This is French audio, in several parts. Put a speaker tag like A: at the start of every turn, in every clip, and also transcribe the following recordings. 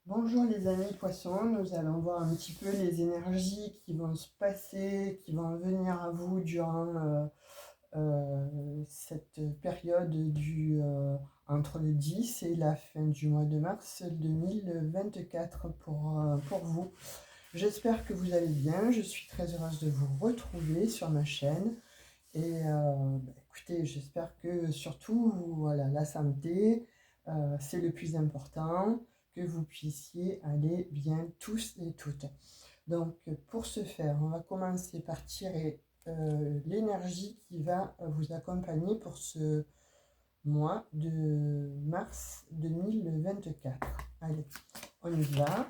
A: Bonjour les amis poissons, nous allons voir un petit peu les énergies qui vont se passer, qui vont venir à vous durant cette période entre le 10 et la fin du mois de mars 2024 pour vous. J'espère que vous allez bien, je suis très heureuse de vous retrouver sur ma chaîne et écoutez, j'espère que surtout voilà, la santé, c'est le plus important, que vous puissiez aller bien tous et toutes. Donc pour ce faire, on va commencer par tirer l'énergie qui va vous accompagner pour ce mois de mars 2024. Allez, on y va.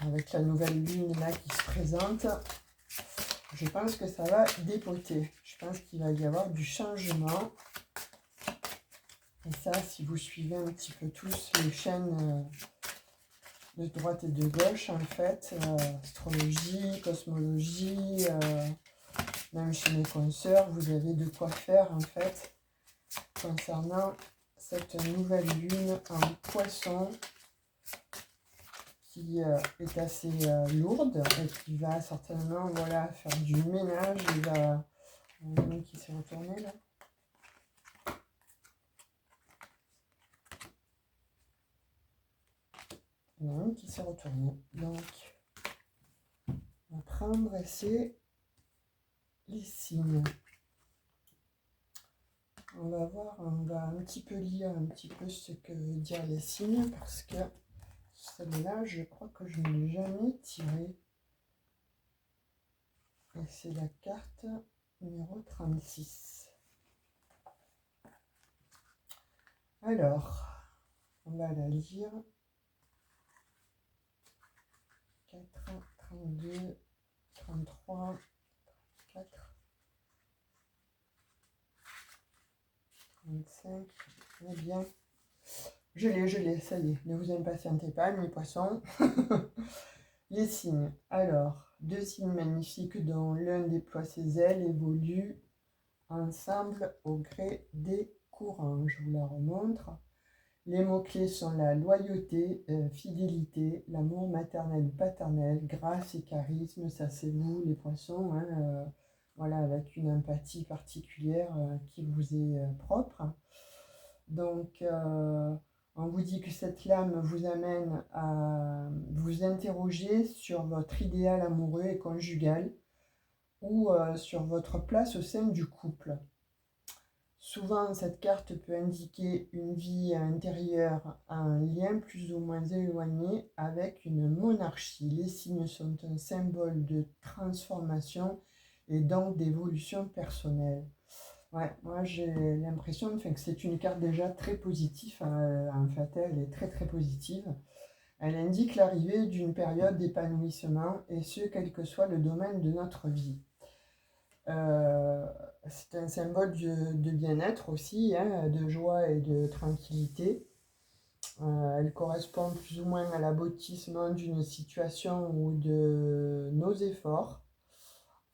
A: Avec la nouvelle lune là qui se présente, je pense que ça va dépoter. Je pense qu'il va y avoir du changement. Et ça, si vous suivez un petit peu tous les chaînes de droite et de gauche, en fait, astrologie, cosmologie, même chez mes consoeurs, vous avez de quoi faire, en fait, concernant cette nouvelle lune en poisson qui est assez lourde et qui va certainement, voilà, faire du ménage. Il va... qui s'est retourné, là. Il y en a un qui s'est retourné. Donc, on va prendre ici les signes. On va voir, on va un petit peu lire un petit peu ce que veut dire les signes parce que celle-là, je crois que je ne l'ai jamais tirée. Et c'est la carte numéro 36. Alors, on va la lire. 4, 32, 33, 4, 35. Eh bien, je l'ai, ça y est. Ne vous impatientez pas, mes poissons. Les signes. Alors, deux signes magnifiques dont l'un déploie ses ailes évolue ensemble au gré des courants. Je vous la remontre. Les mots-clés sont la loyauté, fidélité, l'amour maternel ou paternel, grâce et charisme. Ça, c'est vous, les poissons. Hein, voilà, avec une empathie particulière qui vous est propre. Donc, on vous dit que cette lame vous amène à vous interroger sur votre idéal amoureux et conjugal ou sur votre place au sein du couple. Souvent, cette carte peut indiquer une vie intérieure, un lien plus ou moins éloigné avec une monarchie. Les signes sont un symbole de transformation et donc d'évolution personnelle. Ouais, moi j'ai l'impression que c'est une carte déjà très positive. En fait, elle est très très positive. Elle indique l'arrivée d'une période d'épanouissement et ce, quel que soit le domaine de notre vie. Euh, c'est un symbole de bien-être aussi, hein, de joie et de tranquillité. Elle correspond plus ou moins à l'aboutissement d'une situation ou de nos efforts,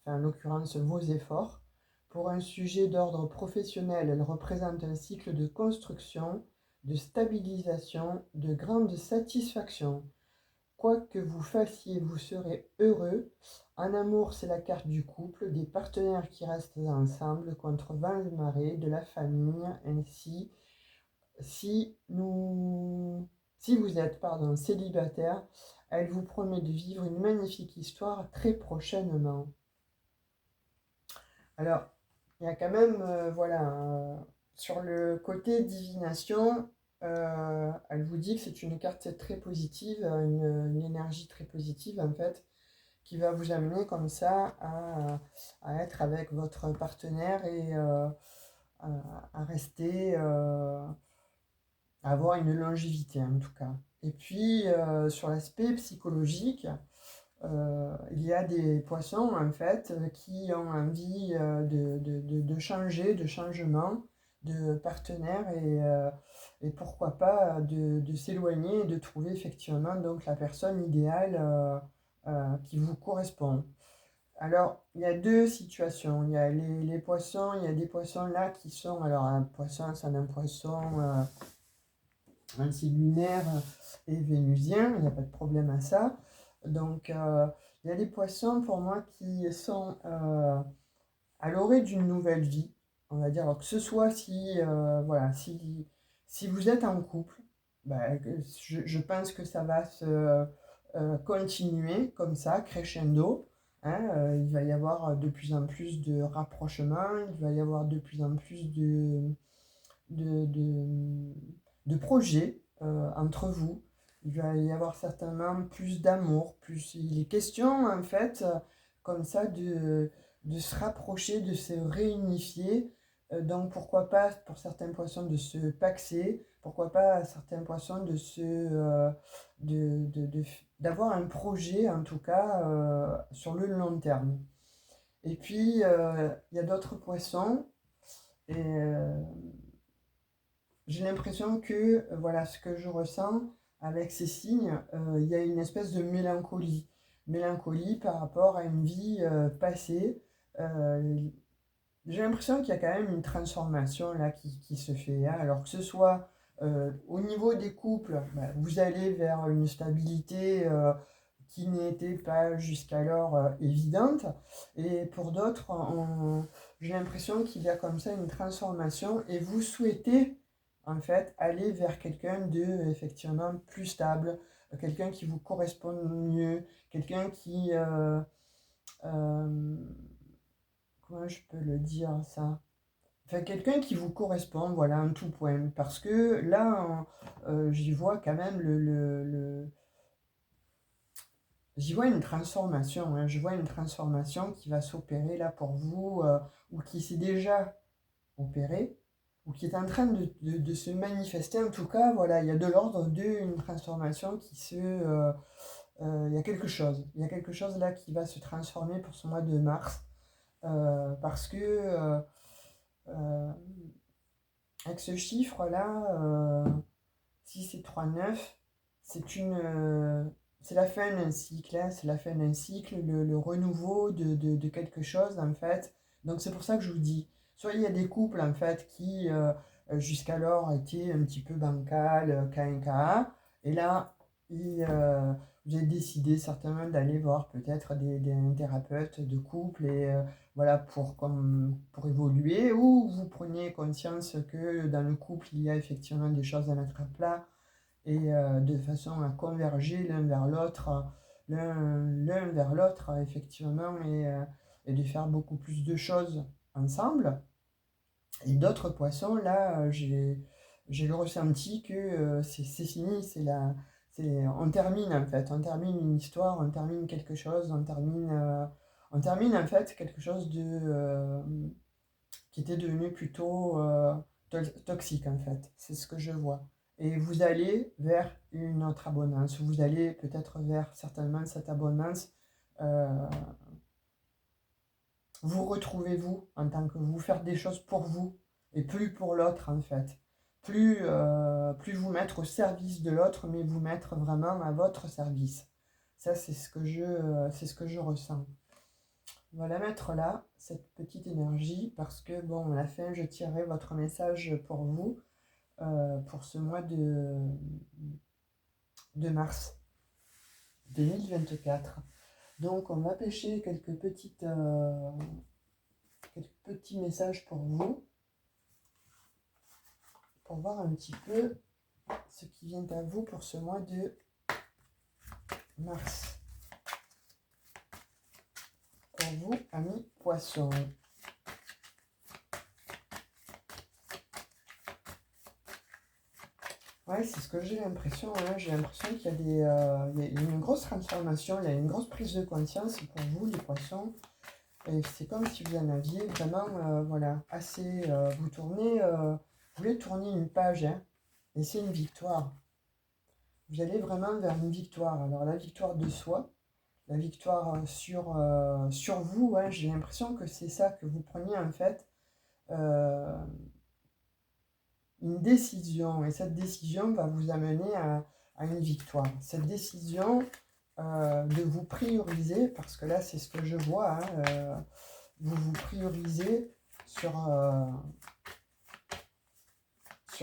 A: enfin en l'occurrence vos efforts. Pour un sujet d'ordre professionnel, elle représente un cycle de construction, de stabilisation, de grande satisfaction. Quoi que vous fassiez, vous serez heureux. En amour, c'est la carte du couple, des partenaires qui restent ensemble contre vents et marées, de la famille. Ainsi, si vous êtes célibataire, elle vous promet de vivre une magnifique histoire très prochainement. Alors, il y a quand même, sur le côté divination, elle vous dit que c'est une carte très positive, une énergie très positive en fait, qui va vous amener comme ça à être avec votre partenaire et à rester, à avoir une longévité en tout cas. Et puis, sur l'aspect psychologique, il y a des poissons en fait qui ont envie de changer, de changement de partenaire et pourquoi pas de s'éloigner et de trouver effectivement donc la personne idéale qui vous correspond. Alors, il y a deux situations. Il y a les poissons, il y a des poissons là qui sont... Alors, un poisson, c'est un poisson ainsi lunaire et vénusien, il n'y a pas de problème à ça. Donc, il y a des poissons pour moi qui sont à l'orée d'une nouvelle vie, on va dire. Alors, que ce soit si, voilà, si vous êtes en couple, ben, je pense que ça va se continuer comme ça, crescendo. Hein, il va y avoir de plus en plus de rapprochements, il va y avoir de plus en plus de, de, de projets entre vous. Il va y avoir certainement plus d'amour, plus il est question en fait comme ça de se rapprocher, de se réunifier. Donc pourquoi pas pour certains poissons de se paxer, pourquoi pas certains poissons de se d'avoir un projet en tout cas sur le long terme. Et puis il y a d'autres poissons et j'ai l'impression que, voilà, ce que je ressens avec ces signes, il y a une espèce de mélancolie. Mélancolie par rapport à une vie passée. Euh, j'ai l'impression qu'il y a quand même une transformation là qui se fait. Hein. Alors que ce soit au niveau des couples, bah, vous allez vers une stabilité qui n'était pas jusqu'alors évidente. Et pour d'autres, j'ai l'impression qu'il y a comme ça une transformation et vous souhaitez en fait aller vers quelqu'un de effectivement plus stable, quelqu'un qui vous correspond mieux, quelqu'un qui... euh, comment je peux le dire ça? Enfin, quelqu'un qui vous correspond, voilà, en tout point. Parce que là, j'y vois quand même j'y vois une transformation, hein. Je vois une transformation qui va s'opérer là pour vous, ou qui s'est déjà opérée, ou qui est en train de se manifester. En tout cas, voilà, il y a de l'ordre d'une transformation qui se... il y a quelque chose. Il y a quelque chose là qui va se transformer pour ce mois de mars. Parce que euh, avec ce chiffre-là, si c'est 3,9, c'est c'est la fin d'un cycle, hein, c'est la fin d'un cycle, le renouveau de quelque chose en fait. Donc c'est pour ça que je vous dis, soit il y a des couples en fait qui jusqu'alors étaient un petit peu bancal, KNKA, et là vous avez décidé certainement d'aller voir peut-être des thérapeutes de couple et voilà pour évoluer, ou vous preniez conscience que dans le couple il y a effectivement des choses à mettre à plat et de façon à converger l'un vers l'autre, effectivement, et de faire beaucoup plus de choses ensemble. Et d'autres poissons, là, j'ai le ressenti que c'est fini, on termine en fait, on termine une histoire, on termine quelque chose, on termine en fait quelque chose qui était devenu plutôt toxique en fait. C'est ce que je vois. Et vous allez vers une autre abondance. Vous allez peut-être vers certainement cette abondance. euh, vous retrouvez-vous en tant que vous, faire des choses pour vous et plus pour l'autre en fait. Plus vous mettre au service de l'autre, mais vous mettre vraiment à votre service. Ça, c'est ce que je ressens. On va la mettre là, cette petite énergie, parce que, bon, à la fin, je tirerai votre message pour vous, pour ce mois de mars 2024. Donc, on va pêcher quelques petits messages pour vous, pour voir un petit peu ce qui vient à vous pour ce mois de mars. Pour vous, amis poissons. Ouais, c'est ce que j'ai l'impression. Hein. J'ai l'impression qu'il y a il y a une grosse transformation, il y a une grosse prise de conscience pour vous, les poissons. Et c'est comme si vous en aviez vraiment, voilà, assez. Vous voulez tourner une page, hein, et c'est une victoire. Vous allez vraiment vers une victoire. Alors, la victoire de soi, la victoire sur vous, hein, j'ai l'impression que c'est ça que vous preniez en fait. Euh, une décision, et cette décision va vous amener à une victoire. Cette décision, de vous prioriser, parce que là, c'est ce que je vois, hein, vous vous priorisez sur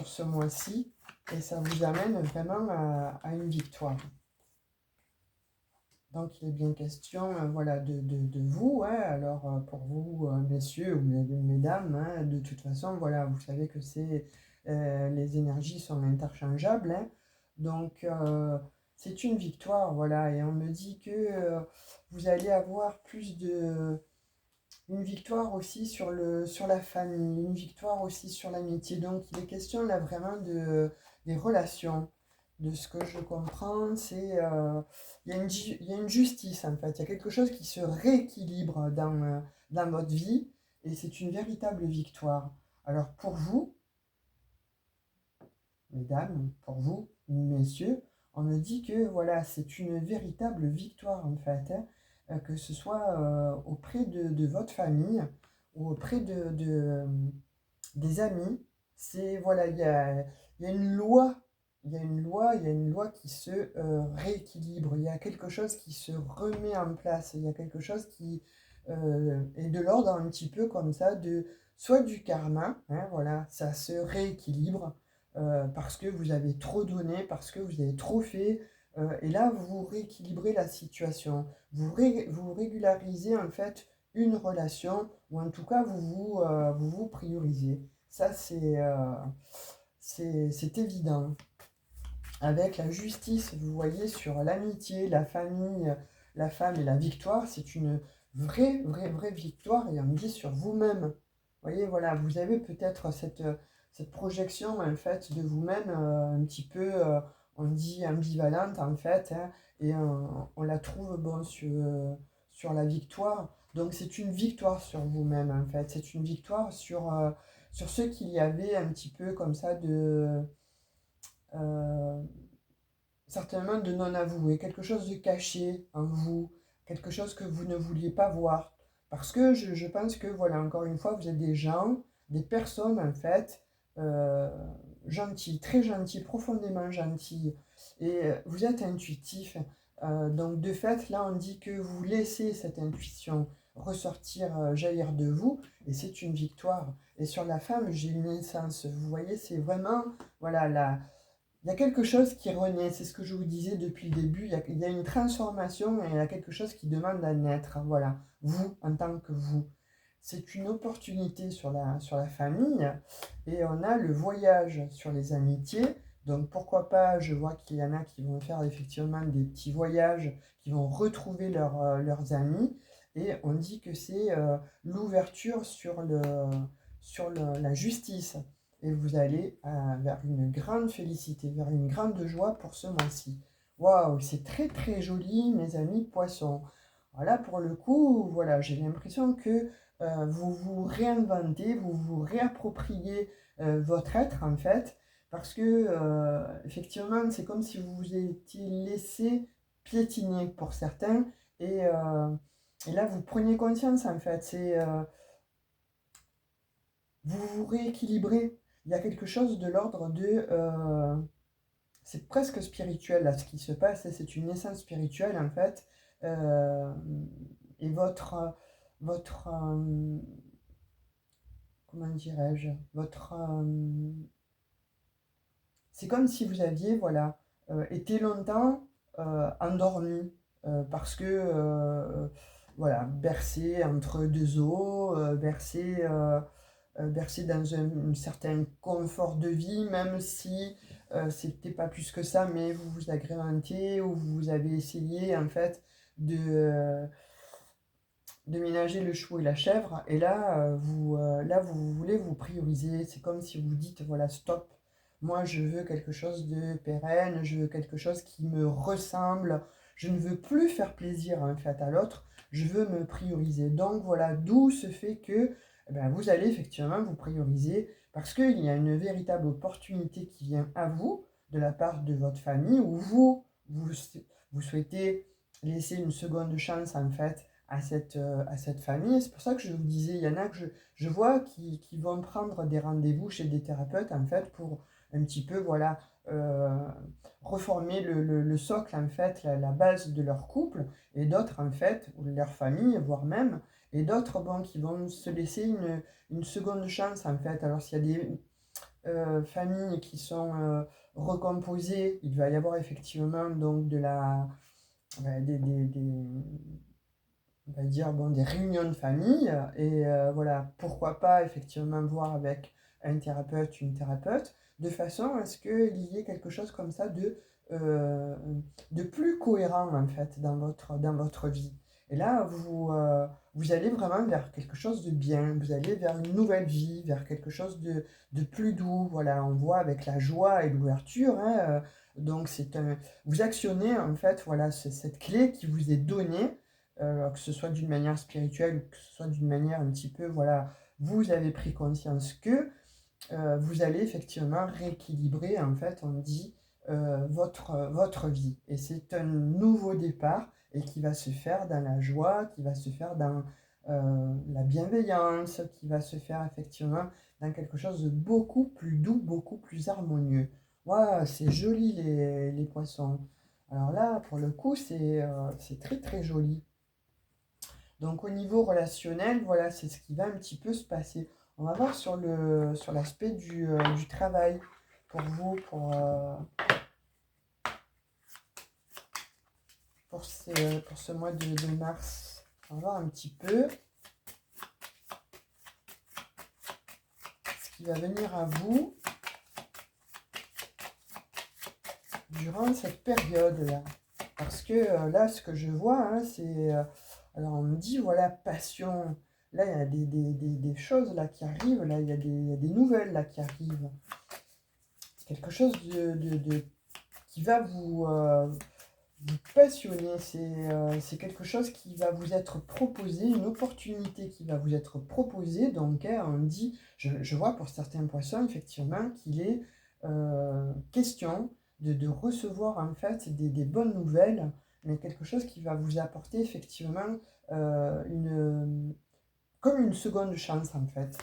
A: ce mois-ci, et ça vous amène vraiment à une victoire. Donc, il est bien question voilà, de vous. Hein. Alors, pour vous, messieurs ou mesdames, hein, de toute façon, voilà, vous savez que les énergies sont interchangeables. Hein. Donc, c'est une victoire. Voilà. Et on me dit que vous allez avoir une victoire aussi sur la famille, une victoire aussi sur l'amitié. Donc, il est question là vraiment des relations. De ce que je comprends, il y a une justice en fait. Il y a quelque chose qui se rééquilibre dans votre vie et c'est une véritable victoire. Alors, pour vous, mesdames, pour vous, messieurs, on me dit que voilà, c'est une véritable victoire en fait, hein, que ce soit auprès de votre famille ou auprès des amis. C'est voilà, il y a une loi, il y a une loi qui se rééquilibre. Il y a quelque chose qui se remet en place. Il y a quelque chose qui est de l'ordre un petit peu comme ça de soit du karma, hein, voilà, ça se rééquilibre parce que vous avez trop donné, parce que vous avez trop fait. Et là, vous rééquilibrez la situation. Vous régularisez en fait une relation, ou en tout cas, vous vous priorisez. Ça, c'est évident. Avec la justice, vous voyez, sur l'amitié, la famille, la femme et la victoire, c'est une vraie victoire, et on dit sur vous-même. Vous voyez, voilà, vous avez peut-être cette projection, en fait, de vous-même, un petit peu, on dit ambivalente, en fait, hein, et on la trouve, bon, sur la victoire. Donc, c'est une victoire sur vous-même, en fait. C'est une victoire sur ce qu'il y avait un petit peu comme ça euh, certainement de non-avoué, quelque chose de caché en vous, quelque chose que vous ne vouliez pas voir. Parce que je pense que, voilà, encore une fois, vous êtes des gens, des personnes, en fait, euh, gentilles, très gentilles, profondément gentilles. Et vous êtes intuitif. Donc, de fait, là, on dit que vous laissez cette intuition ressortir, jaillir de vous, et c'est une victoire. Et sur la femme, j'ai une naissance. Vous voyez, c'est vraiment, voilà, il y a quelque chose qui renaît, c'est ce que je vous disais depuis le début, il y a une transformation et il y a quelque chose qui demande à naître. Voilà, vous en tant que vous. C'est une opportunité sur la famille et on a le voyage sur les amitiés. Donc pourquoi pas, je vois qu'il y en a qui vont faire effectivement des petits voyages, qui vont retrouver leurs amis et on dit que c'est l'ouverture la justice et vous allez vers une grande félicité, vers une grande joie pour ce mois-ci. Waouh, c'est très joli, mes amis poissons. Voilà, pour le coup, voilà, j'ai l'impression que vous vous réinventez, vous vous réappropriez votre être en fait, parce que effectivement, c'est comme si vous vous étiez laissé piétiner pour certains, et là, vous preniez conscience en fait. Vous vous rééquilibrez. Il y a quelque chose de l'ordre c'est presque spirituel là ce qui se passe, c'est une naissance spirituelle en fait. Euh, et votre comment dirais-je, c'est comme si vous aviez, voilà, été longtemps endormi, parce que, voilà, bercé entre deux eaux, bercé dans un certain confort de vie, même si c'était pas plus que ça, mais vous vous agrémentez ou vous avez essayé en fait de, de ménager le chou et la chèvre, et là, vous voulez vous prioriser. C'est comme si vous dites, voilà, stop, moi je veux quelque chose de pérenne, je veux quelque chose qui me ressemble, je ne veux plus faire plaisir en fait à l'autre, je veux me prioriser. Donc voilà, d'où ce fait que eh ben, vous allez effectivement vous prioriser, parce qu'il y a une véritable opportunité qui vient à vous, de la part de votre famille, où vous souhaitez laisser une seconde chance en fait à cette famille. C'est pour ça que je vous disais, il y en a que je vois qui vont prendre des rendez-vous chez des thérapeutes, en fait, pour un petit peu, voilà, reformer le socle, en fait, la base de leur couple, et d'autres, en fait, ou leur famille, voire même, et d'autres, bon, qui vont se laisser une seconde chance, en fait. Alors, s'il y a des familles qui sont recomposées, il va y avoir effectivement, donc, on va dire, bon, des réunions de famille, et voilà, pourquoi pas effectivement voir avec un thérapeute, une thérapeute, de façon à ce qu'il y ait quelque chose comme ça euh, de plus cohérent, en fait, dans votre vie. Et là, vous allez vraiment vers quelque chose de bien, vous allez vers une nouvelle vie, vers quelque chose de plus doux. Voilà, on voit avec la joie et l'ouverture, hein, donc vous actionnez, en fait, voilà, cette clé qui vous est donnée, que ce soit d'une manière spirituelle ou que ce soit d'une manière un petit peu, voilà, vous avez pris conscience que vous allez effectivement rééquilibrer, en fait, on dit, votre vie. Et c'est un nouveau départ, et qui va se faire dans la joie, qui va se faire dans la bienveillance, qui va se faire effectivement dans quelque chose de beaucoup plus doux, beaucoup plus harmonieux. Waouh, c'est joli les poissons. Alors là, pour le coup, c'est très très joli. Donc au niveau relationnel, voilà, c'est ce qui va un petit peu se passer. On va voir sur l'aspect du travail pour vous, pour ce mois de mars. On va voir un petit peu ce qui va venir à vous durant cette période-là. Parce que là, ce que je vois, hein, c'est... alors on me dit, voilà, passion. Là, il y a des choses là qui arrivent. Là, il y a des nouvelles là qui arrivent. Quelque chose qui va vous passionner. C'est quelque chose qui va vous être proposé, une opportunité qui va vous être proposée. Donc, hein, on dit, je vois pour certains poissons, effectivement, qu'il est question de recevoir, en fait, des bonnes nouvelles, mais quelque chose qui va vous apporter, effectivement, comme une seconde chance, en fait.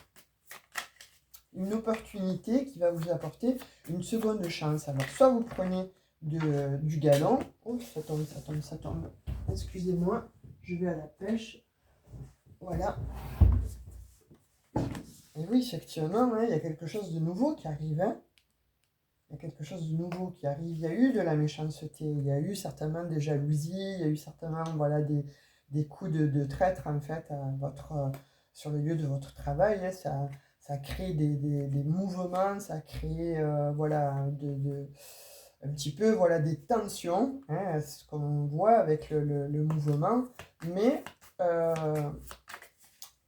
A: Une opportunité qui va vous apporter une seconde chance. Alors, soit vous prenez du galon. Oh, ça tombe, ça tombe, ça tombe. Excusez-moi, je vais à la pêche. Voilà. Et oui, effectivement, hein, il y a quelque chose de nouveau qui arrive. Hein. Il y a quelque chose de nouveau qui arrive. Il y a eu de la méchanceté, il y a eu certainement des jalousies, il y a eu certainement, voilà, des coups de traître, en fait, sur le lieu de votre travail. Hein. Ça crée des mouvements, ça crée, voilà, un petit peu, voilà, des tensions, hein, ce qu'on voit avec le mouvement. Mais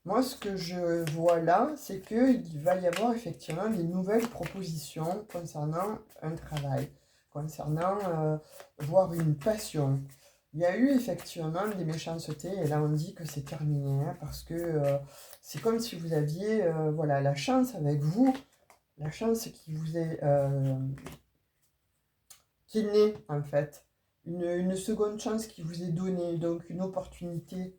A: moi, ce que je vois là, c'est qu'il va y avoir effectivement des nouvelles propositions concernant un travail, concernant voire une passion. Il y a eu effectivement des méchancetés, et là on dit que c'est terminé, hein, parce que c'est comme si vous aviez voilà, la chance avec vous, la chance qui est née, en fait, une seconde chance qui vous est donnée, donc une opportunité.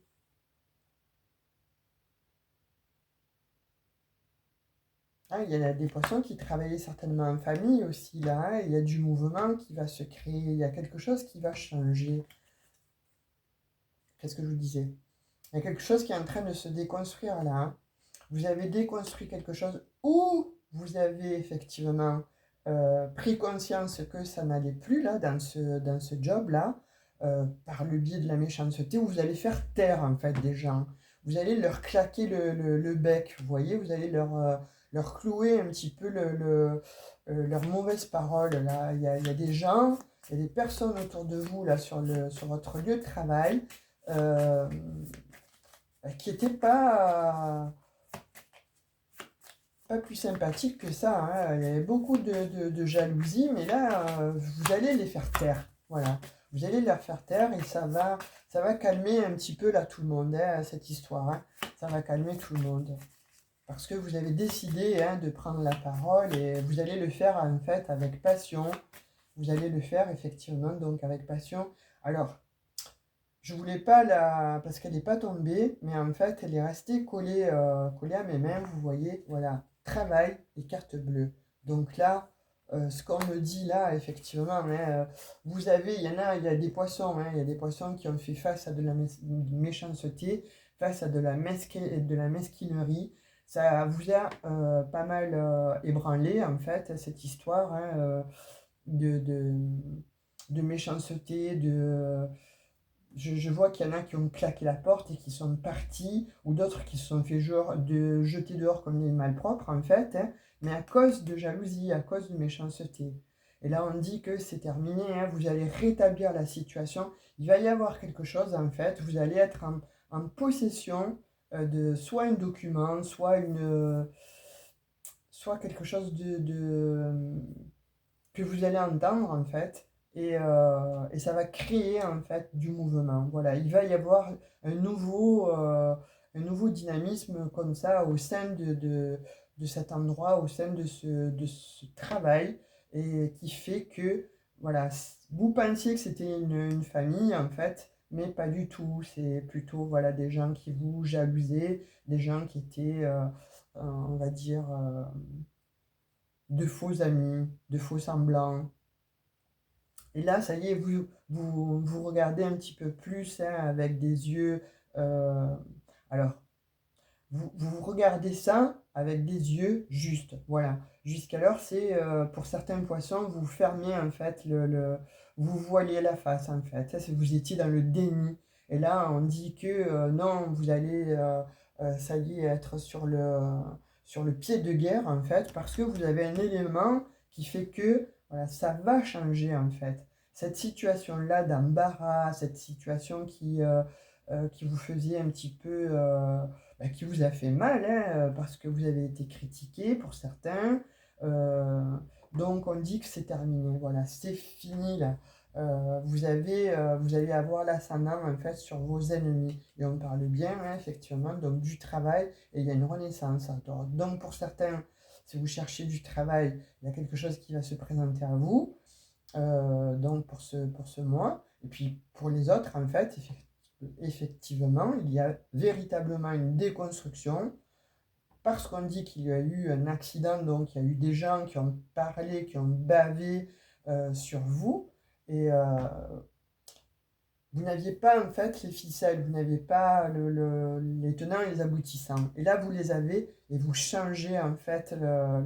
A: Ah, il y a des poissons qui travaillaient certainement en famille aussi, là, hein. Il y a du mouvement qui va se créer, il y a quelque chose qui va changer. Qu'est-ce que je vous disais? Il y a quelque chose qui est en train de se déconstruire là, hein. Vous avez déconstruit quelque chose, ou vous avez effectivement pris conscience que ça n'allait plus là, dans ce job-là, par le biais de la méchanceté, où vous allez faire taire, en fait, des gens. Vous allez leur claquer le bec, vous voyez, vous allez leur clouer un petit peu leurs mauvaises paroles. Là. Il y a des gens, il y a des personnes autour de vous, là, sur votre lieu de travail, euh, qui n'étaient pas plus sympathiques que ça. Hein. Il y avait beaucoup de jalousie, mais là, vous allez les faire taire. Voilà. Vous allez les faire taire, et ça va calmer un petit peu là tout le monde, hein, cette histoire. Hein. Ça va calmer tout le monde. Parce que vous avez décidé, hein, de prendre la parole, et vous allez le faire, en fait, avec passion. Vous allez le faire effectivement donc avec passion. Alors, je voulais pas parce qu'elle n'est pas tombée, mais en fait, elle est restée collée à mes mains. Vous voyez, voilà, travail et carte bleue. Donc là, ce qu'on me dit là, effectivement, hein, vous avez, il y a des poissons, hein, il y a des poissons qui ont fait face à de la méchanceté, face à de la mesquinerie. Ça vous a pas mal ébranlé, en fait, cette histoire, hein, de, de, de méchanceté, je vois qu'il y en a qui ont claqué la porte et qui sont partis, ou d'autres qui se sont fait jeter dehors comme des malpropres, en fait, hein, mais à cause de jalousie, à cause de méchanceté. Et là, on dit que c'est terminé, hein, vous allez rétablir la situation. Il va y avoir quelque chose, en fait, vous allez être en possession de soit un document, soit quelque chose que vous allez entendre en fait, et ça va créer en fait du mouvement. Voilà, il va y avoir un nouveau dynamisme comme ça au sein de cet endroit, au sein de ce travail, et qui fait que, voilà, vous pensiez que c'était une famille en fait, mais pas du tout. C'est plutôt, voilà, des gens qui vous jalousaient, des gens qui étaient, on va dire, de faux amis, de faux semblants. Et là, ça y est, vous regardez un petit peu plus, hein, avec des yeux. euh, alors, vous regardez ça avec des yeux justes. Voilà. Jusqu'alors, c'est pour certains poissons, vous fermez en fait vous voilez la face en fait. Ça, c'est vous étiez dans le déni. Et là, on dit que non, vous allez, ça y est, être sur le pied de guerre en fait, parce que vous avez un élément qui fait que voilà, ça va changer en fait. Cette situation-là d'embarras, cette situation qui vous faisait un petit peu, qui vous a fait mal, hein, parce que vous avez été critiqué pour certains. Euh, donc on dit que c'est terminé, voilà, c'est fini là. Vous allez avoir l'ascendant en fait sur vos ennemis. Et on parle bien, hein, effectivement, donc du travail, et il y a une renaissance. Donc pour certains, si vous cherchez du travail, il y a quelque chose qui va se présenter à vous, donc pour ce mois. Et puis pour les autres, en fait, effectivement, il y a véritablement une déconstruction parce qu'on dit qu'il y a eu un accident, donc il y a eu des gens qui ont parlé, qui ont bavé sur vous, et vous n'aviez pas en fait les ficelles, vous n'aviez pas les tenants et les aboutissants. Et là, vous les avez et vous changez en fait euh,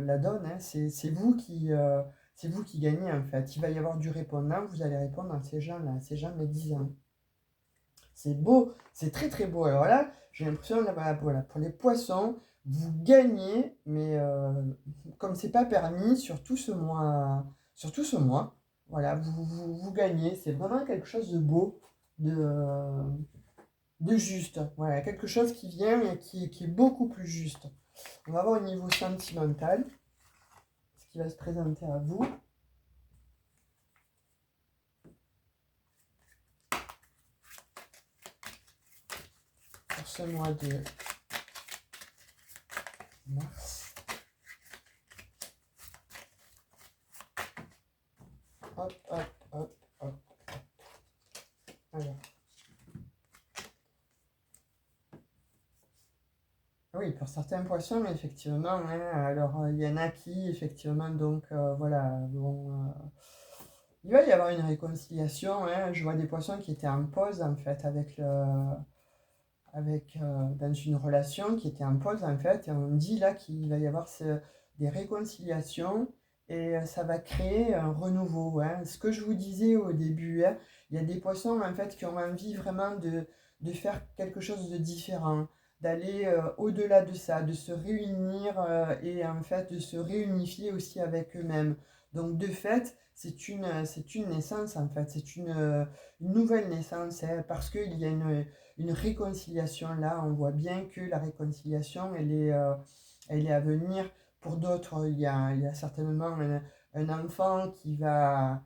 A: la donne, hein. C'est vous qui gagnez en fait. Il va y avoir du répondant, vous allez répondre à ces gens-là, ces gens médisants. C'est beau, c'est très très beau. Alors là, j'ai l'impression, là, voilà, pour les poissons, vous gagnez, mais comme c'est pas permis, sur tout ce mois, voilà, vous gagnez. C'est vraiment quelque chose de beau, de, euh, de juste. Voilà, quelque chose qui vient et qui est beaucoup plus juste. On va voir au niveau sentimental, ce qui va se présenter à vous. Pour ce mois de mars. Hop, hop, hop, hop. Alors. Oui, pour certains poissons, effectivement, hein. Alors, il y en a qui, effectivement, donc, voilà, il va y avoir une réconciliation, hein. Je vois des poissons qui étaient en pause, en fait, dans une relation qui était en pause, en fait, et on dit là qu'il va y avoir des réconciliations, et ça va créer un renouveau, hein. Ce que je vous disais au début, hein, il y a des poissons, en fait, qui ont envie vraiment de faire quelque chose de différent, d'aller au-delà de ça, de se réunir, et en fait de se réunifier aussi avec eux-mêmes. Donc de fait, c'est une naissance, en fait, c'est une nouvelle naissance, hein, parce qu'il y a une réconciliation là. On voit bien que la réconciliation, elle est à venir. Pour d'autres, il y a certainement un enfant qui va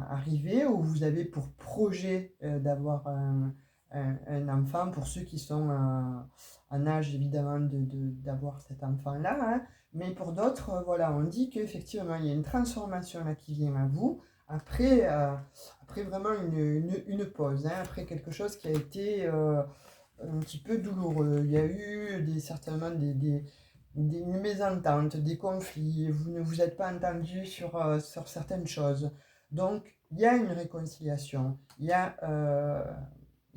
A: arriver, ou vous avez pour projet d'avoir un enfant, pour ceux qui sont en âge évidemment d'avoir cet enfant-là, hein. Mais pour d'autres, voilà, on dit qu'effectivement, il y a une transformation là qui vient à vous après, après vraiment une pause, hein, après quelque chose qui a été un petit peu douloureux. Il y a eu certainement une mésentente, des conflits, vous ne vous êtes pas entendu sur certaines choses. Donc, il y a une réconciliation, il y a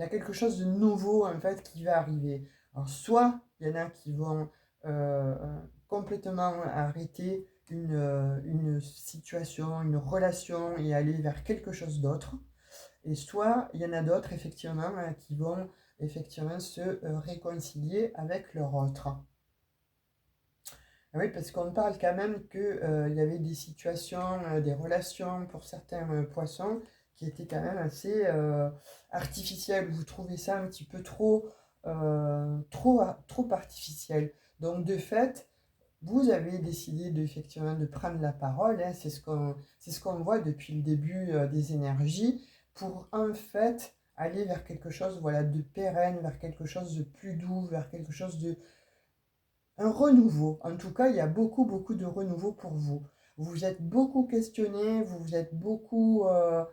A: quelque chose de nouveau, en fait, qui va arriver. Alors, soit il y en a qui vont euh, complètement arrêter une situation, une relation et aller vers quelque chose d'autre. Et soit il y en a d'autres, effectivement, qui vont effectivement se réconcilier avec leur autre. Oui, parce qu'on parle quand même qu'il y avait des situations, des relations pour certains poissons qui étaient quand même assez artificielles. Vous trouvez ça un petit peu trop artificiel. Donc de fait, vous avez décidé effectivement de prendre la parole, hein, c'est ce qu'on voit depuis le début des énergies, pour en fait aller vers quelque chose, voilà, de pérenne, vers quelque chose de plus doux, vers quelque chose de un renouveau. En tout cas, il y a beaucoup, beaucoup de renouveau pour vous. Vous vous êtes beaucoup questionné, vous vous êtes beaucoup... euh,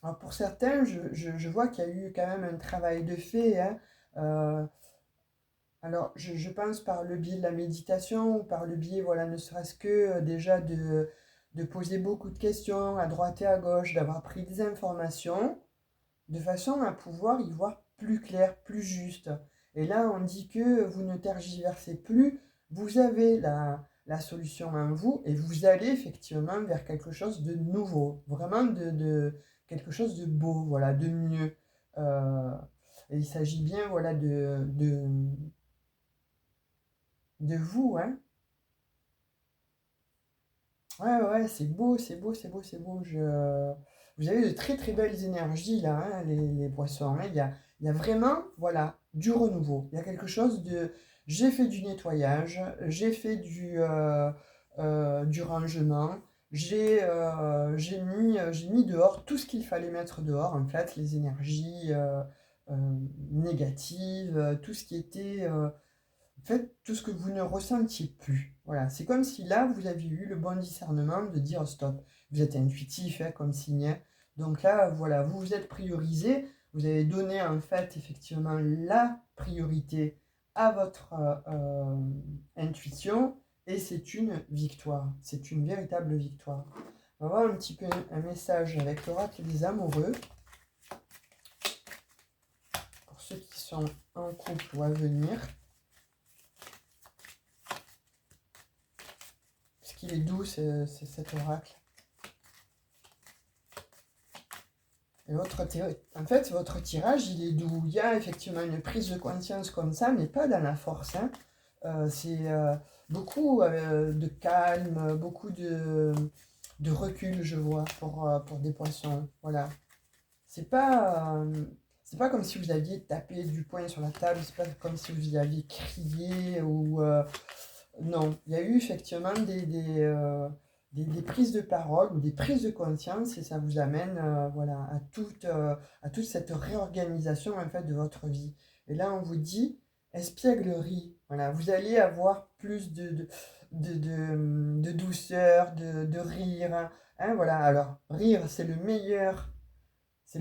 A: alors pour certains, je vois qu'il y a eu quand même un travail de fait, hein. Euh, alors, je pense par le biais de la méditation, ou par le biais, voilà, ne serait-ce que déjà de poser beaucoup de questions à droite et à gauche, d'avoir pris des informations, de façon à pouvoir y voir plus clair, plus juste. Et là, on dit que vous ne tergiversez plus, vous avez la solution en vous et vous allez effectivement vers quelque chose de nouveau, vraiment de quelque chose de beau, voilà, de mieux. Euh, et il s'agit bien, voilà, de vous, hein. Ouais, ouais, c'est beau, c'est beau, c'est beau, c'est beau. Vous avez de très très belles énergies là, hein, les poissons, hein. Il y a vraiment, voilà, du renouveau. Il y a quelque chose de... J'ai fait du nettoyage, j'ai fait du rangement, j'ai mis dehors tout ce qu'il fallait mettre dehors, en fait, les énergies euh, négatives, tout ce qui était... faites tout ce que vous ne ressentiez plus. Voilà, c'est comme si là, vous aviez eu le bon discernement de dire stop. Vous êtes intuitif, hein, comme signe, hein. Donc là, voilà, vous vous êtes priorisé. Vous avez donné, en fait, effectivement, la priorité à votre intuition. Et c'est une victoire. C'est une véritable victoire. On va voir un petit peu un message avec l'oracle des amoureux. Pour ceux qui sont en couple ou à venir. Il est doux, cet oracle. Et en fait, votre tirage, il est doux. Il y a effectivement une prise de conscience comme ça, mais pas dans la force, hein. C'est beaucoup de calme, beaucoup de recul, je vois, pour des poissons. Voilà. C'est pas, euh, c'est pas comme si vous aviez tapé du poing sur la table, c'est pas comme si vous y aviez crié ou... non, il y a eu effectivement des prises de parole ou des prises de conscience et ça vous amène voilà, à toute cette réorganisation en fait de votre vie. Et là, on vous dit, espièglerie, voilà, vous allez avoir plus de douceur, de rire, hein, voilà. Alors, rire, c'est la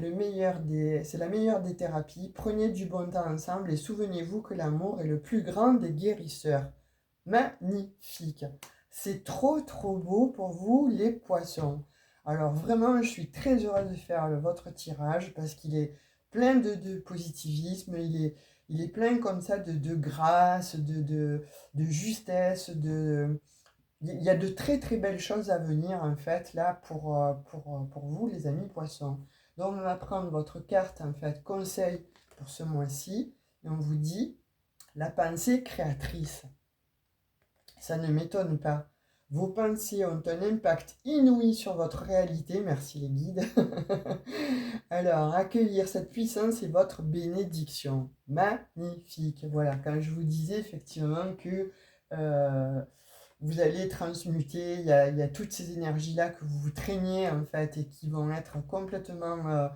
A: meilleure des thérapies. Prenez du bon temps ensemble et souvenez-vous que l'amour est le plus grand des guérisseurs. Magnifique. C'est trop trop beau pour vous les poissons. Alors vraiment, je suis très heureuse de faire votre tirage parce qu'il est plein de positivisme, il est plein comme ça de grâce, de justesse, il y a de très très belles choses à venir en fait là pour vous les amis poissons. Donc on va prendre votre carte en fait conseil pour ce mois-ci et on vous dit la pensée créatrice. Ça ne m'étonne pas. Vos pensées ont un impact inouï sur votre réalité, merci les guides. Alors, accueillir cette puissance est votre bénédiction. Magnifique. Voilà, quand je vous disais effectivement que euh, vous allez transmuter, il y a toutes ces énergies-là que vous traînez en fait et qui vont être complètement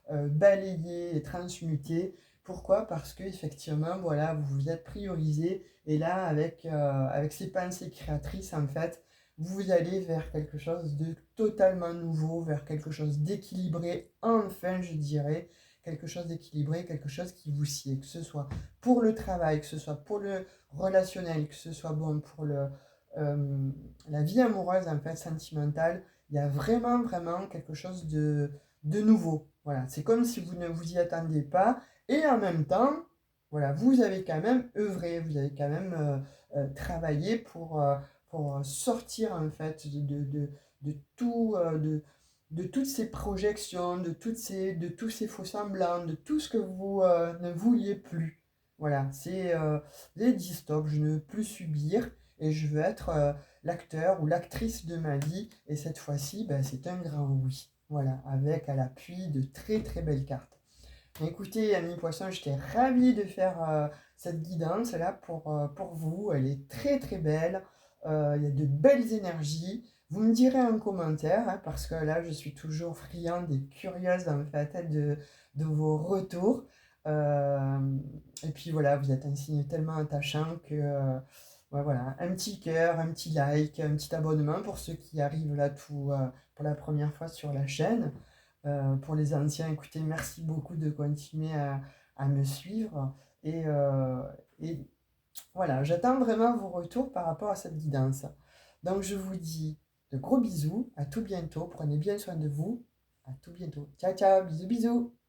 A: balayées et transmutées. Pourquoi? Parce que effectivement, voilà, vous vous êtes priorisé et là, avec ces pensées créatrices, en fait, vous allez vers quelque chose de totalement nouveau, vers quelque chose d'équilibré, enfin, je dirais, quelque chose d'équilibré, quelque chose qui vous sied, que ce soit pour le travail, que ce soit pour le relationnel, que ce soit bon pour la vie amoureuse, en fait, sentimentale. Il y a vraiment, vraiment quelque chose de nouveau. Voilà, c'est comme si vous ne vous y attendiez pas. Et en même temps, voilà, vous avez quand même œuvré, vous avez quand même travaillé pour sortir, en fait, de tout, de toutes ces projections, de tous ces faux semblants, de tout ce que vous ne vouliez plus. Voilà, vous avez dit stop, je ne veux plus subir et je veux être l'acteur ou l'actrice de ma vie. Et cette fois-ci, ben, c'est un grand oui. Voilà, avec à l'appui de très très belles cartes. Écoutez, Ami Poisson, j'étais ravie de faire cette guidance là pour vous. Elle est très très belle. Il y a de belles énergies. Vous me direz en commentaire, hein, parce que là, je suis toujours friande et curieuse en fait de vos retours. Euh, et puis voilà, vous êtes un signe tellement attachant que ouais, voilà, un petit cœur, un petit like, un petit abonnement pour ceux qui arrivent là tout pour la première fois sur la chaîne. Pour les anciens, écoutez, merci beaucoup de continuer à me suivre. Et, euh, et voilà, j'attends vraiment vos retours par rapport à cette guidance. Donc, je vous dis de gros bisous, à tout bientôt. Prenez bien soin de vous. À tout bientôt. Ciao, ciao, bisous, bisous.